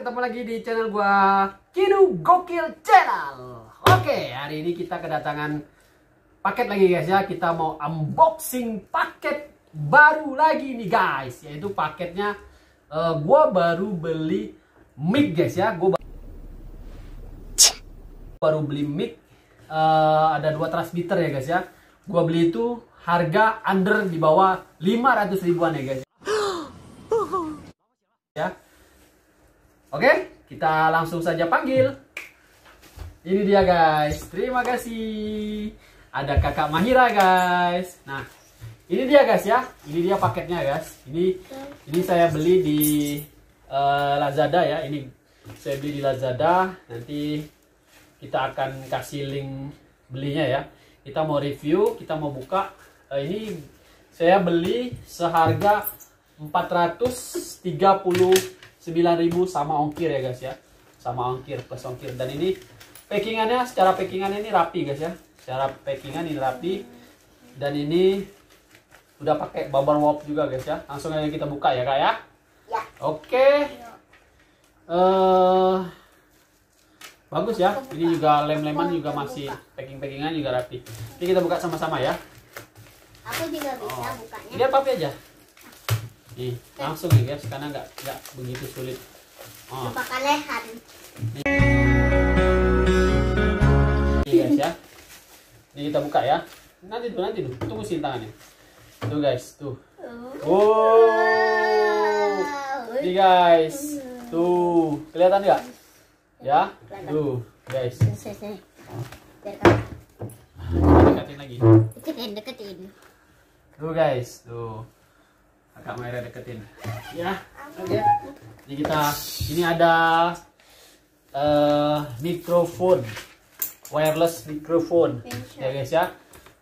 ketemu lagi di channel gua Kinu Gokil Channel. Oke, hari ini kita kedatangan paket lagi guys ya. Kita mau unboxing paket baru lagi nih guys. Yaitu paketnya gua baru beli mic guys ya. Gua baru beli mic, ada 2 transmitter ya guys ya. Gua beli itu harga under di bawah 500 ribuan ya guys ya. Oke, kita langsung saja panggil. Ini dia guys. Terima kasih. Ada Kakak Mahira guys. Nah, ini dia guys ya. Ini dia paketnya guys. Ini saya beli di Lazada ya. Ini saya beli di Lazada. Nanti kita akan kasih link belinya ya. Kita mau review, kita mau buka. Ini saya beli seharga 439.000 sama ongkir ya guys ya. Sama ongkir plus ongkir. Dan ini packingannya, secara packingannya ini rapi guys ya. Secara packingan ini rapi. Dan ini udah pakai bubble wrap juga guys ya. Langsung aja kita buka ya kak ya. Ya. Oke. Bagus ya. Ini juga lem-leman juga masih packingan juga rapi. Ini kita buka sama-sama ya. Aku juga bisa bukanya. Lihat papi aja. Nih, langsung nih guys, karena nggak begitu sulit. Pakai leher. Nih guys ya. Ini kita buka ya. Nanti dulu. Tunggu sini tangannya. Tuh guys, tuh. Wow. Nih guys. Tuh, kelihatan nggak? Ya. Tuh, guys. Deketin lagi. Deketin. Tuh guys, tuh. Kakak Maira deketin. Ya. Oke. Ini ada mikrofon. Wireless mikrofon. Ya guys ya.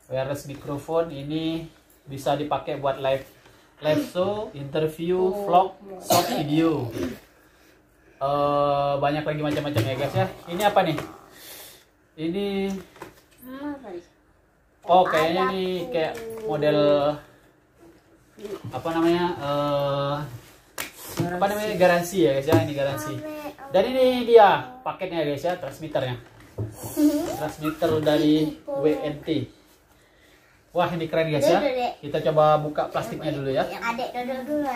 Wireless mikrofon ini bisa dipakai buat live show, interview, vlog, short video. Banyak lagi macam-macam ya guys ya. Ini apa nih? Ini kayaknya nih kayak model apa namanya garansi ya guys ya. Ini garansi. Dan ini dia paketnya guys ya, transmitternya. Transmitter dari WNT. Wah, ini keren guys ya. Kita coba buka plastiknya dulu ya. Adek dulu.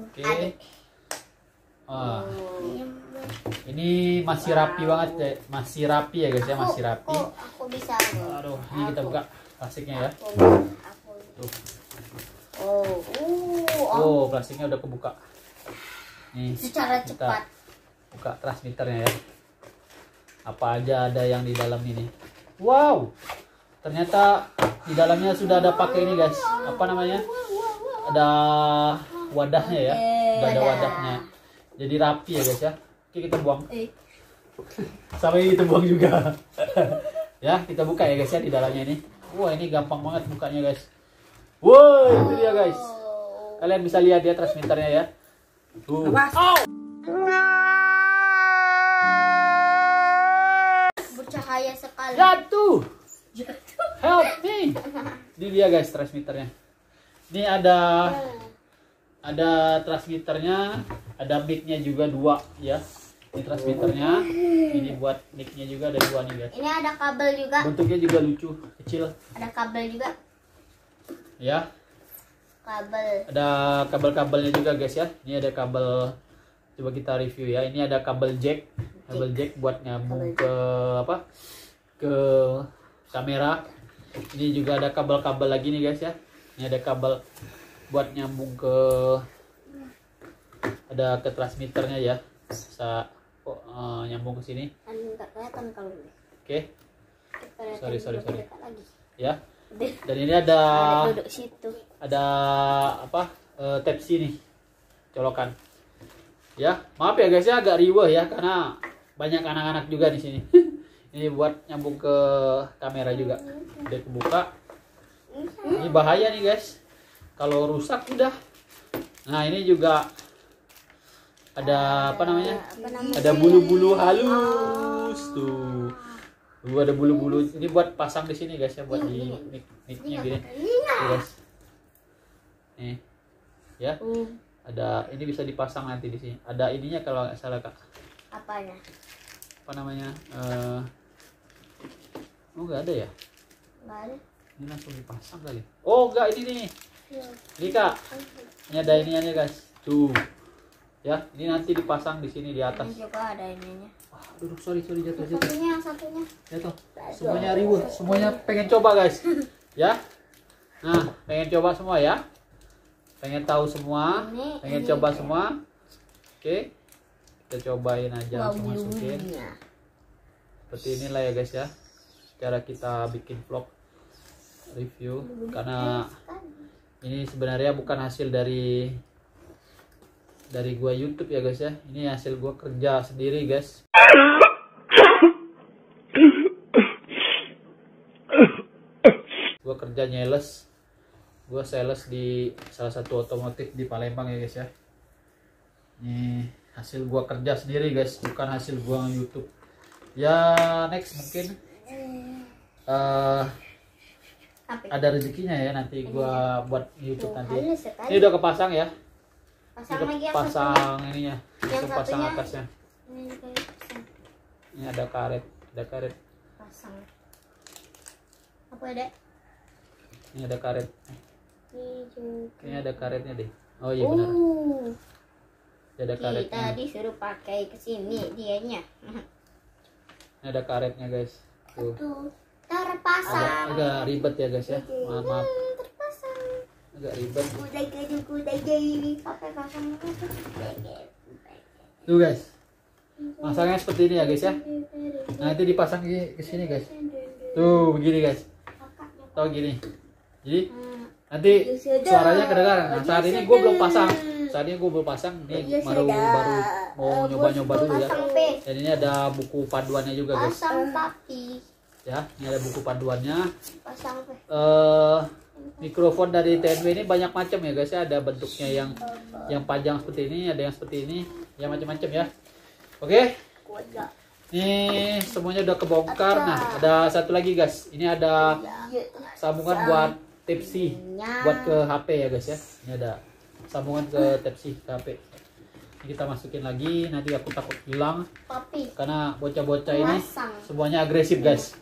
Oke. Ini masih rapi banget ya. Masih rapi ya guys ya, masih rapi. Aku bisa. Aduh, ini kita buka plastiknya ya. Tuh. Plastiknya udah kebuka. Nih, secara cepat. Buka transmitternya ya. Apa aja ada yang di dalam ini? Wow. Ternyata di dalamnya sudah ada pakai ini guys. Apa namanya? Ada wadahnya ya. Udah ada wadahnya. Jadi rapi ya guys ya. Oke, kita buang. Sama ini kita buang juga. Ya, kita buka ya guys ya di dalamnya ini. Wah, ini gampang banget bukanya guys. Wow, itu dia guys. Kalian bisa lihat ya transmitternya ya. Tuh. Bercahaya sekali. Jatuh. Help me. Ini dia guys transmitternya. Ini ada transmitternya, ada mic-nya juga 2 ya. Ini transmitternya. Ini buat mic-nya juga ada 2 nih guys. Ini ada kabel juga. Bentuknya juga lucu, kecil. Ada kabel juga. Ya. Kabel. Ada kabel-kabelnya juga guys ya. Ini ada kabel, coba kita review ya. Ini ada kabel jack buat nyambung ke ke kamera. Ini juga ada kabel-kabel lagi nih guys ya. Ini ada kabel buat nyambung ke transmitternya ya. Bisa nyambung ke sini. Enggak kelihatan kalau ini. Oke. Sorry. Lagi. Ya. Dan ini ada duduk situ. Ada Type C nih, colokan. Ya, maaf ya guys ya, agak riweh ya karena banyak anak-anak juga di sini. Ini buat nyambung ke kamera juga. Udah kebuka. Ini bahaya nih guys. Kalau rusak udah. Nah, ini juga ada ada bulu-bulu halus tuh. Ada bulu-bulu. Ini buat pasang di sini guys ya, buat di mic-nya gini. Tuh, guys. Nih. Ya. Ada ini bisa dipasang nanti di sini. Ada ininya kalau nggak salah, Kak. Apanya? Apa namanya? Oh, nggak ada ya? Nggak ada. Ini langsung dipasang kali. Oh, enggak, ini nih. Ini, Kak. Ini ada iniannya, guys. Tuh. Ya, ini nanti dipasang di sini di atas. Ini juga ada ininya. Wah, aduh, sorry jatuh. Satunya. Jatuh. Semuanya riuh, semuanya pengen coba, guys. Ya. Nah, pengen coba semua ya. Pengen tahu semua, pengen coba semua. Oke. Kita cobain aja, langsung masukin. Seperti inilah ya, guys ya. Cara kita bikin vlog review, karena ini sebenarnya bukan hasil dari gua YouTube ya, guys ya. Ini hasil gua kerja sendiri, guys. Gua kerja nyales. Gua sales di salah satu otomotif di Palembang ya, guys ya. Ini hasil gua kerja sendiri, guys, bukan hasil gua YouTube. Ya, next mungkin ada rezekinya ya, nanti gua buat YouTube nanti. Ini udah kepasang ya. Pasang Udah lagi yang pasang ininya, Yang pasang satunya. atasnya. Ini ada karet, Pasang. Apa ya, Dek? Ini ada karet. Ini juga. Kayaknya ada karetnya deh. Oh iya benar. Ini ada karetnya. Kita disuruh pakai ke sini dianya. Ini ada karetnya, guys. Tuh. Tuh, terpasang. Agak ribet ya, guys ya. Maaf. Terpasang. Agak ribet. Kuda jadi pakai pasang. Tuh, guys. Masangnya seperti ini ya, guys ya. Nanti dipasang ke sini, guys. Tuh, begini, guys. Tahu gini. Jadi nanti suaranya kedengaran. Nah, saat ini gue belum pasang. Nih baru mau nyoba-nyoba dulu ya. Dan ini ada buku panduannya juga, guys. Pasang papi. Ya, ini ada buku panduannya. Pasang Mikrofon dari TNW ini banyak macam ya, guys ya. Ada bentuknya yang panjang seperti ini, ada yang seperti ini, ya macam-macam ya. Oke. Ini semuanya udah kebongkar. Nah, ada satu lagi, guys. Ini ada sambungan buat Type-C, buat ke HP ya, guys ya. Ini ada sambungan ke Type-C ke HP. Ini kita masukin lagi. Nanti aku takut hilang papi. karena bocah-bocah ini semuanya agresif, guys.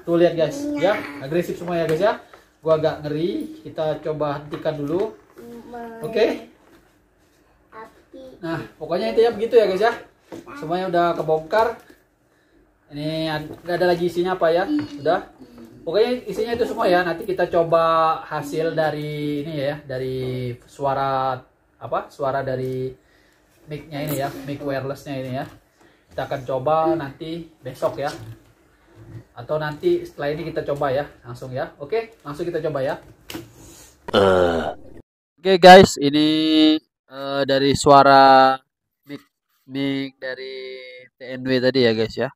Tuh lihat, guys, ya, agresif semua ya, guys ya. Gua agak ngeri. Kita coba hentikan dulu. Oke. Nah, pokoknya intinya begitu ya, guys ya. Semuanya udah kebongkar. Ini nggak ada lagi isinya apa ya? Udah. Pokoknya isinya itu semua ya. Nanti kita coba hasil dari ini ya, dari suara Suara dari mic-nya ini ya, mic wireless-nya ini ya. Kita akan coba nanti besok ya. Atau nanti setelah ini kita coba ya, langsung ya. Oke, langsung kita coba ya. Oke, guys, ini dari suara mic dari TNW tadi ya, guys ya.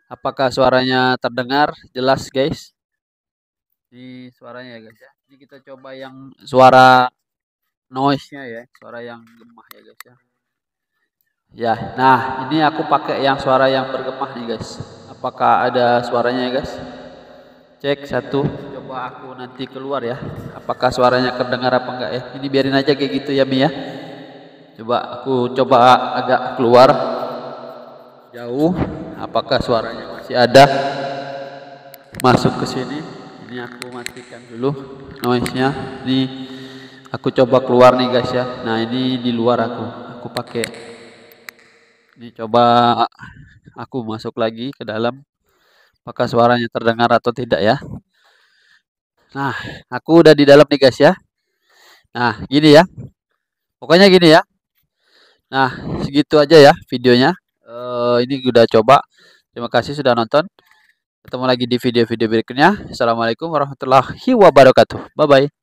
Apakah suaranya terdengar jelas, guys? Ini suaranya ya, guys ya. Ini kita coba yang suara noise-nya ya, suara yang gemah ya, guys ya. Ya, nah ini aku pakai yang suara yang bergema nih, guys. Apakah ada suaranya ya, guys? Cek satu. Coba aku nanti keluar ya. Apakah suaranya terdengar apa enggak ya? Ini biarin aja kayak gitu ya, Mi ya. Coba aku agak keluar jauh. Apakah suaranya masih ada? Masuk ke sini. Ini aku matikan dulu noise-nya. Ini aku coba keluar nih, guys ya. Nah, ini di luar aku pakai. Ini coba aku masuk lagi ke dalam. Apakah suaranya terdengar atau tidak ya? Nah, aku udah di dalam nih, guys ya. Nah, gini ya. Pokoknya gini ya. Nah, segitu aja ya videonya. Ini udah coba. Terima kasih sudah nonton. Ketemu lagi di video-video berikutnya. Assalamualaikum warahmatullahi wabarakatuh. Bye-bye.